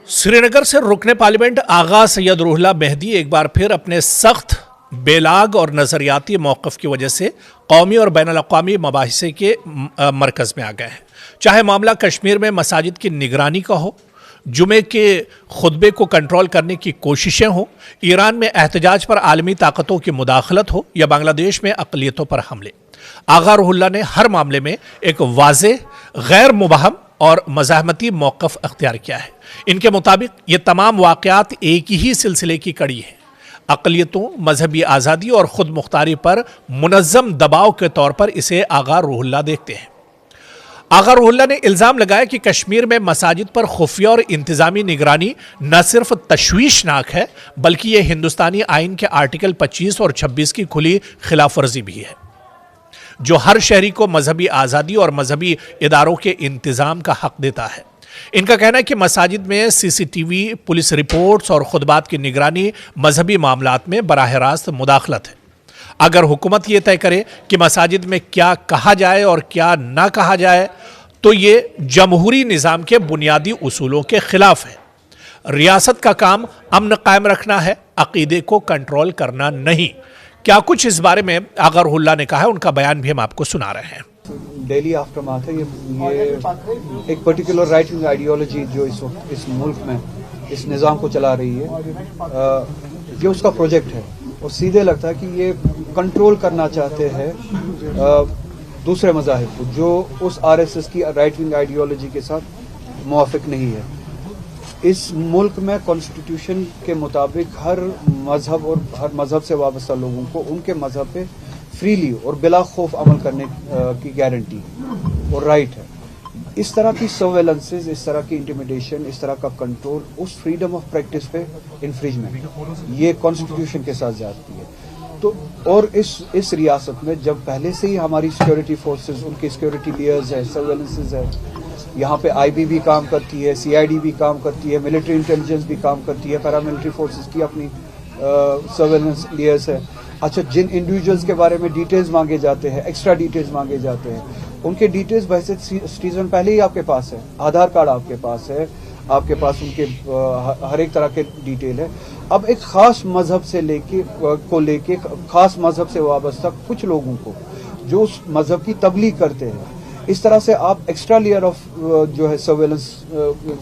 श्रीनगर से रुकने पार्लियामेंट आगा सैयद रूहुल्लाह मेहदी एक बार फिर अपने सख्त बेलाग और नज़रियाती मौक़िफ़ की वजह से कौमी और बैनुल अक़वामी मबाहिसे के मरकज़ में आ गए हैं। चाहे मामला कश्मीर में मसाजिद की निगरानी का हो, जुमे के खुतबे को कंट्रोल करने की कोशिशें हों, ईरान में एहतजाज पर आलमी ताकतों की मुदाखलत हो या बांग्लादेश में अक़लियतों पर हमले, आगा रूहुल्लाह ने हर मामले में एक वाज़ेह, गैर मुबहम और मज़ाहमती मौक़िफ़ अख्तियार किया है। इनके मुताबिक ये तमाम वाक़यात एक ही सिलसिले की कड़ी है। अक़लियतों, मजहबी आज़ादी और ख़ुद मुख्तारी पर मुनज़्ज़म दबाव के तौर पर इसे आगा रूहुल्लाह देखते हैं। आगा रूहुल्लाह ने इल्ज़ाम लगाया कि कश्मीर में मसाजिद पर खुफिया और इंतज़ामी निगरानी न सिर्फ तशवीशनाक है, बल्कि ये हिंदुस्तानी आइन के आर्टिकल 25 और 26 की खुली खिलाफ वर्जी भी है, जो हर शहरी को मजहबी आज़ादी और मजहबी इदारों के इंतज़ाम का हक देता है। इनका कहना है कि मसाजिद में CCTV, पुलिस रिपोर्ट्स और खुतबात की निगरानी मजहबी मामलात में बराह रास्त मुदाखलत है। अगर हुकूमत ये तय करे कि मसाजिद में क्या कहा जाए और क्या ना कहा जाए, तो ये जमहूरी निज़ाम के बुनियादी उसूलों के खिलाफ है। रियासत का काम अमन कायम रखना है, अकीदे को कंट्रोल करना नहीं। क्या कुछ इस बारे में आगा रूहुल्लाह ने कहा है, उनका बयान भी हम आपको सुना रहे हैं। डेली आफ्टरमाथ है ये एक पर्टिकुलर राइट विंग आइडियोलॉजी जो इस मुल्क में इस निज़ाम को चला रही है, ये उसका प्रोजेक्ट है और सीधे लगता है कि ये कंट्रोल करना चाहते हैं दूसरे मज़ाहिब को, जो उस RSS की राइट विंग आइडियोलॉजी के साथ मुवाफिक नहीं है। इस मुल्क में कॉन्स्टिट्यूशन के मुताबिक हर मजहब और हर मजहब से वाबस्ता लोगों को उनके मजहब पे फ्रीली और बिला खौफ अमल करने की गारंटी और राइट है। इस तरह की सर्वेलेंसेस, इस तरह की इंटिमिडेशन, इस तरह का कंट्रोल उस फ्रीडम ऑफ प्रैक्टिस पे इन्फ्रिजमेंट, ये कॉन्स्टिट्यूशन के साथ जाती है। तो और इस रियासत में जब पहले से ही हमारी सिक्योरिटी फोर्सेस, उनके सिक्योरिटी लेयर्स है, सर्वेलेंसेस है, यहाँ पे IB भी काम करती है, CID भी काम करती है, मिलिट्री इंटेलिजेंस भी काम करती है, पैरामिलिट्री फोर्सेस की अपनी सर्वेलेंस लेयर्स है। अच्छा, जिन इंडिविजुअल्स के बारे में डिटेल्स मांगे जाते हैं, एक्स्ट्रा डिटेल्स मांगे जाते हैं, उनके डिटेल्स वैसे सिटीजन पहले ही आपके पास है, आधार कार्ड आपके पास है, आपके पास उनके हर एक तरह के डिटेल है। अब एक खास मजहब से लेके खास मजहब से वाबस्ता कुछ लोगों को जो उस मजहब की तबलीग करते हैं, इस तरह से आप एक्स्ट्रा लेयर ऑफ जो है सर्वेलेंस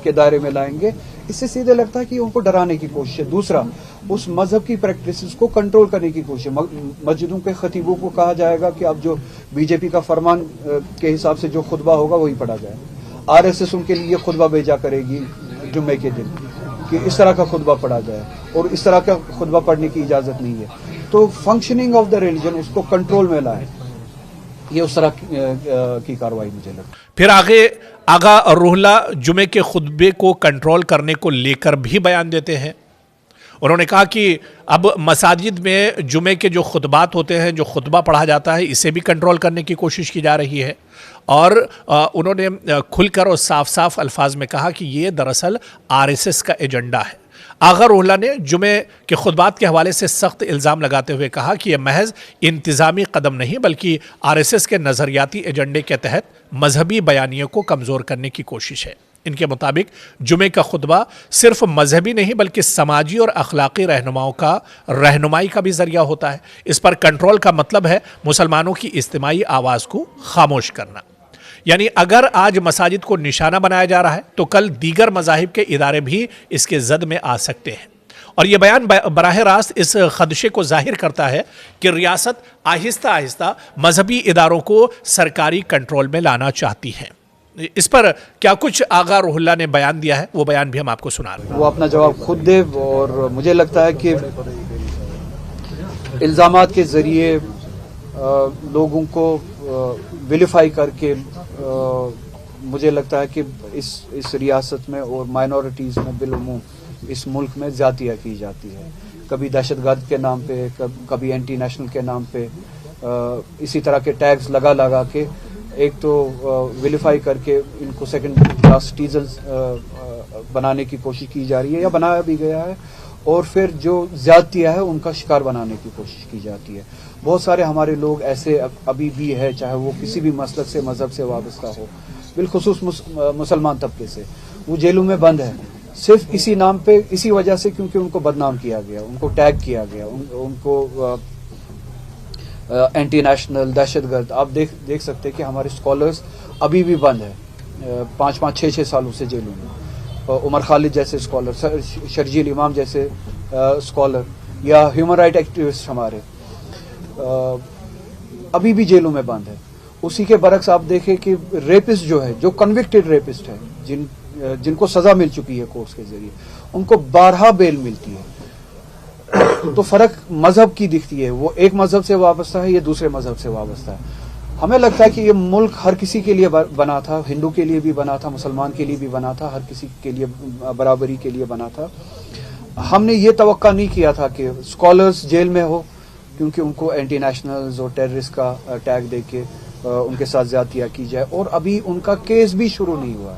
के दायरे में लाएंगे। इससे सीधे लगता है कि उनको डराने की कोशिश है। दूसरा, उस मजहब की प्रैक्टिसेस को कंट्रोल करने की कोशिश। मस्जिदों के खतीबों को कहा जाएगा कि अब जो BJP का फरमान के हिसाब से जो खुतबा होगा वही पढ़ा जाए। RSS उनके लिए खुतबा भेजा करेगी जुम्मे के दिन कि इस तरह का खुतबा पढ़ा जाए, और इस तरह का खुतबा पढ़ने की इजाजत नहीं है। तो फंक्शनिंग ऑफ द रिलीजन, उसको कंट्रोल में लाए, ये उस तरह की कार्रवाई मुझे लगता है। फिर आगे आगा रूहुल्लाह जुमे के खुतबे को कंट्रोल करने को लेकर भी बयान देते हैं। उन्होंने कहा कि अब मसाजिद में जुमे के जो खुतबात होते हैं, जो खुतबा पढ़ा जाता है, इसे भी कंट्रोल करने की कोशिश की जा रही है। और उन्होंने खुलकर और साफ साफ अल्फाज में कहा कि ये दरअसल RSS का एजेंडा है। आगा रूहुल्लाह ने जुमे के खुतबात के हवाले से सख्त इल्ज़ाम लगाते हुए कहा कि यह महज इंतज़ामी कदम नहीं, बल्कि RSS के नज़रियाती एजेंडे के तहत मजहबी बयानियों को कमज़ोर करने की कोशिश है। इनके मुताबिक जुमे का खुतबा सिर्फ मजहबी नहीं, बल्कि समाजी और अखलाकी रहनुमाई का भी जरिया होता है। इस पर कंट्रोल का मतलब है मुसलमानों की इज्तिमाई आवाज़ को खामोश करना। यानी अगर आज मसाजिद को निशाना बनाया जा रहा है, तो कल दीगर मज़ाहिब के इदारे भी इसके जद में आ सकते हैं। और यह बयान बराह रास्त इस खदशे को जाहिर करता है कि रियासत आहिस्ता आहिस्ता मजहबी इदारों को सरकारी कंट्रोल में लाना चाहती है। इस पर क्या कुछ आगा रूहुल्लाह ने बयान दिया है, वो बयान भी हम आपको सुना रहे हैं। वो अपना जवाब खुद दे, और मुझे लगता है कि इल्ज़ामात के ज़रिए लोगों को विलिफाई करके मुझे लगता है कि इस रियासत में और माइनॉरिटीज़ में बिलुमूम इस मुल्क में ज़्यादतियाँ की जाती है। कभी दहशतगर्द के नाम पे, कभी एंटी नेशनल के नाम पे, इसी तरह के टैग्स लगा के एक तो विलिफाई करके इनको सेकंड क्लास सिटीजन्स बनाने की कोशिश की जा रही है या बनाया भी गया है, और फिर जो ज्यादतियां है उनका शिकार बनाने की कोशिश की जाती है। बहुत सारे हमारे लोग ऐसे अभी भी है, चाहे वो किसी भी मसलक से, मजहब से वाबस्ता हो, बिलखुसूस मुसलमान तबके से, वो जेलों में बंद है सिर्फ इसी नाम पे, इसी वजह से, क्योंकि उनको बदनाम किया गया, उनको टैग किया गया, उनको एंटी नेशनल, दहशतगर्द। आप देख सकते हैं कि हमारे स्कॉलर्स अभी भी बंद है 5-5, 6-6 सालों से जेलों में। उमर खालिद जैसे स्कॉलर, शर्जील इमाम जैसे स्कॉलर, या ह्यूमन राइट एक्टिविस्ट हमारे अभी भी जेलों में बंद है। उसी के बरक्स आप देखें कि रेपिस्ट जो है, जो कन्विक्टेड रेपिस्ट है, जिनको सजा मिल चुकी है कोर्ट्स के जरिए, उनको 12 बेल मिलती है। तो फर्क मजहब की दिखती है, वो एक मजहब से वाबस्ता है, ये दूसरे मजहब से वाबस्ता है। हमें लगता है कि ये मुल्क हर किसी के लिए बना था, हिंदू के लिए भी बना था, मुसलमान के लिए भी बना था, हर किसी के लिए बराबरी के लिए बना था। हमने ये तवक्का नहीं किया था कि स्कॉलर्स जेल में हो क्योंकि उनको एंटी नेशनल्स और टेररिस्ट का टैग देके उनके साथ ज्यादतियां की जाए, और अभी उनका केस भी शुरू नहीं हुआ है,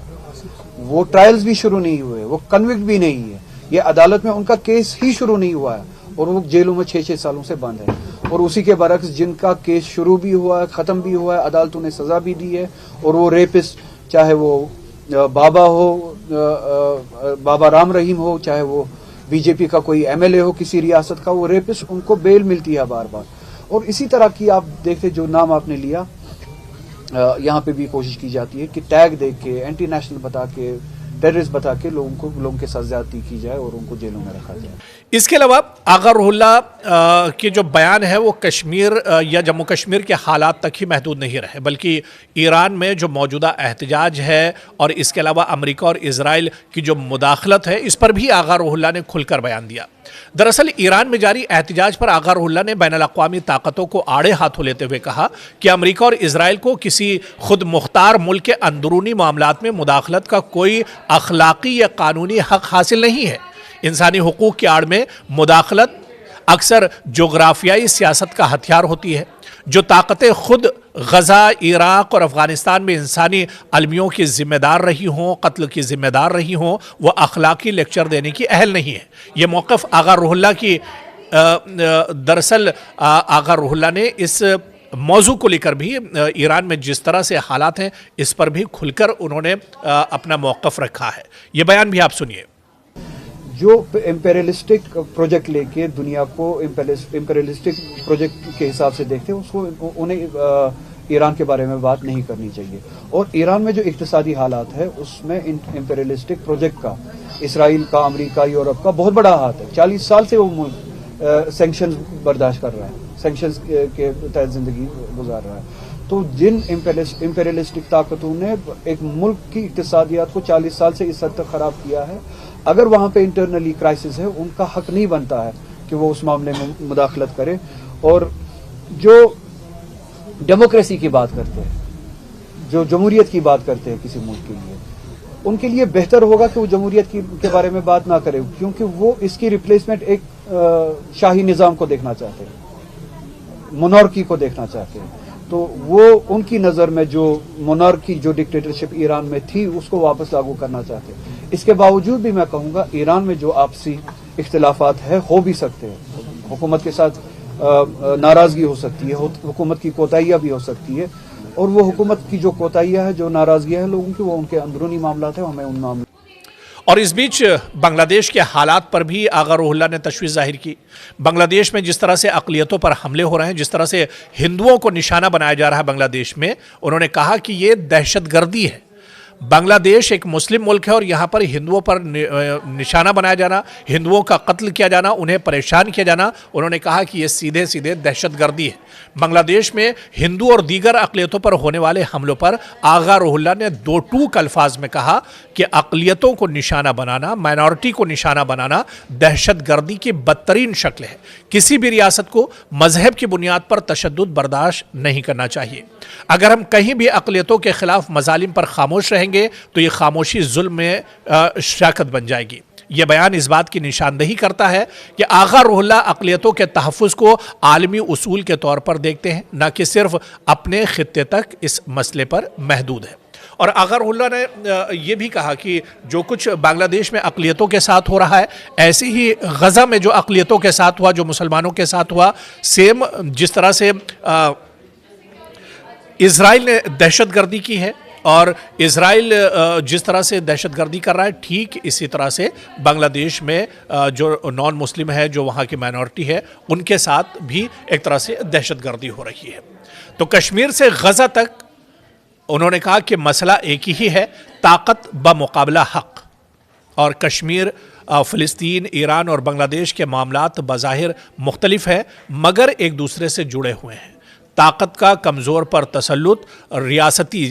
वो ट्रायल्स भी शुरू नहीं हुए, वो कन्विक्ट भी नहीं है, ये अदालत में उनका केस ही शुरू नहीं हुआ है, और वो जेलों में 6-6 सालों से बंद है। और उसी के बरक्स जिनका केस शुरू भी हुआ है, खत्म भी हुआ है, अदालतों ने सजा भी दी है, और वो रेपिस्ट, चाहे वो बाबा हो, बाबा राम रहीम हो, चाहे वो बीजेपी का कोई एमएलए हो किसी रियासत का, वो रेपिस्ट, उनको बेल मिलती है बार बार। और इसी तरह की आप देखते, जो नाम आपने लिया, यहाँ पे भी कोशिश की जाती है कि टैग दे के, एंटी नेशनल बता के, टेररिस्ट बता के लोगों के साथ ज्यादती की जाए और उनको जेलों में रखा जाए। इसके अलावा आगा रुहुल्लाह के जो बयान है वो कश्मीर या जम्मू कश्मीर के हालात तक ही महदूद नहीं रहे, बल्कि ईरान में जो मौजूदा एहतजाज है और इसके अलावा अमेरिका और इजराइल की जो मुदाखलत है, इस पर भी आगा रुहुल्लाह ने खुलकर बयान दिया। दरअसल ईरान में जारी एहतजाज पर आगा रुहुल्लाह ने बैनुल-अक़वामी ताकतों को आड़े हाथों लेते हुए कहा कि अमेरिका और इजराइल को किसी खुद मुख्तार मुल्क के अंदरूनी मामलात में मुदाखलत का कोई अखलाकी या कानूनी हक हासिल नहीं है। इंसानी हुकूक की आड़ में मुदाखलत अक्सर जोग्राफियाई सियासत का हथियार होती है। जो ताकतें खुद गजा, इराक और अफगानिस्तान में इंसानी अलमियों की जिम्मेदार रही हों, कत्ल की जिम्मेदार रही हों, वह अखलाकी लेक्चर देने की अहल नहीं है। ये मौक़िफ़ आगा रुहुल्लाह की दरअसल आगा रुहुल्लाह ने इस मौजू को लेकर भी ईरान में जिस तरह से हालात हैं, इस पर भी खुलकर उन्होंने अपना मौक़िफ़ रखा है। ये बयान भी आप सुनिए। जो इम्पेरियलिस्टिक प्रोजेक्ट लेके दुनिया को इम्पेरियलिस्टिक प्रोजेक्ट के हिसाब से देखते हैं, उसको उन्हें ईरान के बारे में बात नहीं करनी चाहिए। और ईरान में जो इक्तिसादी हालात है, उसमें इम्पेरियलिस्टिक प्रोजेक्ट का, इसराइल का, अमेरिका, यूरोप का बहुत बड़ा हाथ है। 40 साल से वो मुल्क सैंक्शंस बर्दाश्त कर रहा है, सैंक्शंस के तहत जिंदगी गुजार रहा है। तो जिन इम्पेरियलिस्टिक ताकतों ने एक मुल्क की इक्तिसादियात को 40 साल से इस हद तक खराब किया है, अगर वहां पे इंटरनली क्राइसिस है, उनका हक नहीं बनता है कि वो उस मामले में मुदाखलत करे। और जो डेमोक्रेसी की बात करते हैं, जो जमहूरियत की बात करते हैं किसी मुल्क के लिए, उनके लिए बेहतर होगा कि वो जमहूरियत के बारे में बात ना करें, क्योंकि वो इसकी रिप्लेसमेंट एक शाही निज़ाम को देखना चाहते हैं, मोनार्की को देखना चाहते हैं। तो वो उनकी नज़र में जो मोनार्की, जो डिक्टेटरशिप ईरान में थी, उसको वापस लागू करना चाहते हैं। इसके बावजूद भी मैं कहूँगा ईरान में जो आपसी इख्तिलाफात है, हो भी सकते हैं, हुकूमत के साथ नाराज़गी हो सकती है, हुकूमत की कोताहियाँ भी हो सकती है, और वो हुकूमत की जो कोताहियाँ है, जो नाराज़गियाँ हैं लोगों की, वो उनके अंदरूनी मामलात हैं, हमें उन मामलों। और इस बीच बांग्लादेश के हालात पर भी आगा रुहुल्लाह ने तशवीश जाहिर की। बांग्लादेश में जिस तरह से अक़लियतों पर हमले हो रहे हैं, जिस तरह से हिंदुओं को निशाना बनाया जा रहा है बांग्लादेश में, उन्होंने कहा कि ये दहशतगर्दी है। बांग्लादेश एक मुस्लिम मुल्क है और यहाँ पर हिंदुओं पर निशाना बनाया जाना, हिंदुओं का कत्ल किया जाना, उन्हें परेशान किया जाना, उन्होंने कहा कि ये सीधे सीधे दहशतगर्दी है। बांग्लादेश में हिंदू और दीगर अक़लियतों पर होने वाले हमलों पर आगा रुहुल्लाह ने दो टूक अल्फाज में कहा कि अक़लियतों को निशाना बनाना, माइनॉरिटी को निशाना बनाना दहशतगर्दी की बदतरीन शक्ल है। किसी भी रियासत को मजहब की बुनियाद पर तशद्दुद बर्दाश्त नहीं करना चाहिए। अगर हम कहीं भी अक़लियतों के खिलाफ मजालिम पर खामोश रहेंगे तो ये खामोशी जुल्म में शराकत बन जाएगी। ये बयान इस बात की निशानदही करता है कि आगा रुहुल्लाह अक़लियतों के तहफ़्फ़ुज़ को आलमी उसूल के तौर पर देखते हैं, न कि सिर्फ अपने खित्ते तक इस मसले पर महदूद है। और आगा रुहुल्लाह ने यह भी कहा कि जो कुछ बांग्लादेश में अक़लियतों के साथ हो रहा है, ऐसे ही गज़ा में जो अक़लियतों के साथ हुआ, जो मुसलमानों के साथ हुआ, सेम जिस तरह से इजराइल ने दहशतगर्दी की है, और इज़राइल जिस तरह से दहशतगर्दी कर रहा है, ठीक इसी तरह से बांग्लादेश में जो नॉन मुस्लिम है, जो वहाँ की माइनॉरिटी है, उनके साथ भी एक तरह से दहशतगर्दी हो रही है। तो कश्मीर से गज़ा तक उन्होंने कहा कि मसला एक ही है, ताकत बमुकाबला हक। और कश्मीर, फ़िलिस्तीन, ईरान और बांग्लादेश के मामलात बज़ाहिर मुख्तलिफ है, मगर एक दूसरे से जुड़े हुए हैं। ताकत का कमज़ोर पर तसल्लुत, रियासती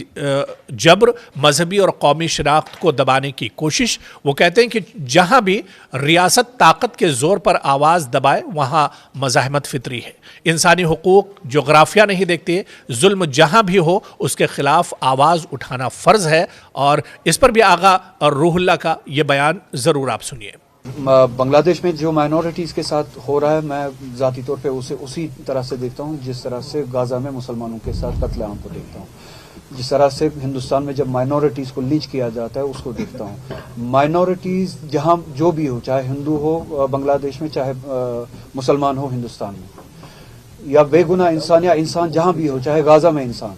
जबर, मजहबी और कौमी शनाख्त को दबाने की कोशिश। वो कहते हैं कि जहाँ भी रियासत ताकत के ज़ोर पर आवाज़ दबाए वहाँ मज़ाहमत फितरी है। इंसानी हुकूक जोग्राफिया नहीं देखते, जुल्म जहाँ भी हो उसके ख़िलाफ़ आवाज़ उठाना फ़र्ज़ है। और इस पर भी आगा रूहुल्लाह का ये बयान ज़रूर आप सुनिए। बांग्लादेश में जो माइनॉरिटीज के साथ हो रहा है, मैं ज़ाती तौर पे उसे उसी तरह से देखता हूँ जिस तरह से गाजा में मुसलमानों के साथ कत्लेआम को देखता हूँ, जिस तरह से हिंदुस्तान में जब माइनॉरिटीज को लीच किया जाता है उसको देखता हूँ। माइनॉरिटीज जहाँ जो भी हो, चाहे हिंदू हो बांग्लादेश में, चाहे मुसलमान हो हिंदुस्तान में, या बेगुनाह इंसान, या इंसान जहाँ भी हो, चाहे गाजा में इंसान,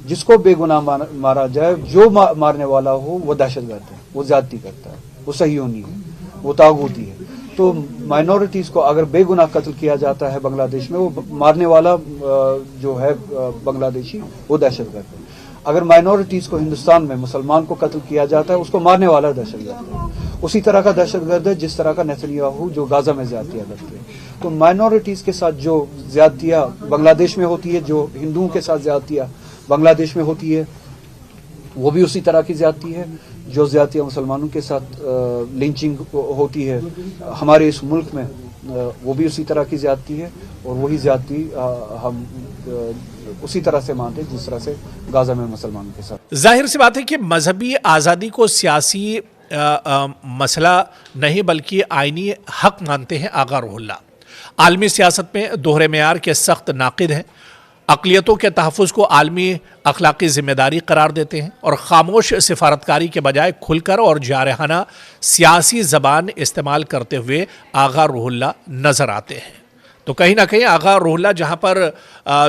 जिसको बेगुनाह मारा जाए, जो मारने वाला हो वो दहशतगर्द है, वो ज्यादती करता है, वो सहयोनी है, वो तागूती है। तो माइनॉरिटीज को अगर बेगुनाह कत्ल किया जाता है बांग्लादेश में, वो मारने वाला जो है बांग्लादेशी, वो दहशतगर्द है। अगर माइनॉरिटीज को हिंदुस्तान में मुसलमान को कत्ल किया जाता है, उसको मारने वाला दहशतगर्द है। उसी तरह का दहशतगर्द है जिस तरह का नेतन्याहू जो गाजा में ज्यादतियां करते हैं। तो माइनॉरिटीज के साथ जो ज्यादतियां बांग्लादेश में होती है, जो हिंदुओं के साथ ज्यादतियां बांग्लादेश में होती है, वो भी उसी तरह की ज्यादती है जो ज्यादतियां मुसलमानों के साथ लिंचिंग होती है हमारे इस मुल्क में, वो भी उसी तरह की ज्यादती है। और वही ज्यादती हम उसी तरह से मानते हैं जिस तरह से गाजा में मुसलमानों के साथ। जाहिर सी बात है कि मजहबी आज़ादी को सियासी मसला नहीं बल्कि आइनी हक मानते हैं आगा रूहुल्लाह। आलमी सियासत में दोहरे मेयार के सख्त नाक़िद हैं, अक़लियतों के तहफ़्फ़ुज़ को आलमी अखलाकी ज़िम्मेदारी करार देते हैं और ख़ामोश सिफारतकारी के बजाय खुलकर और जारहाना सियासी ज़बान इस्तेमाल करते हुए आगा रूहुल्लाह नज़र आते हैं। तो कहीं ना कहीं आगा रूहुल्लाह जहाँ पर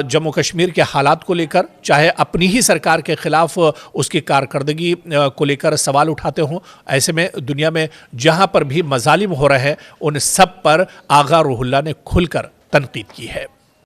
जम्मू कश्मीर के हालात को लेकर, चाहे अपनी ही सरकार के ख़िलाफ़ उसकी कारकर्दगी को लेकर सवाल उठाते हों, ऐसे में दुनिया में जहाँ पर भी मज़ालिम हो रहे हैं उन सब पर आगा रूहुल्लाह ने खुलकर तनकीद की है।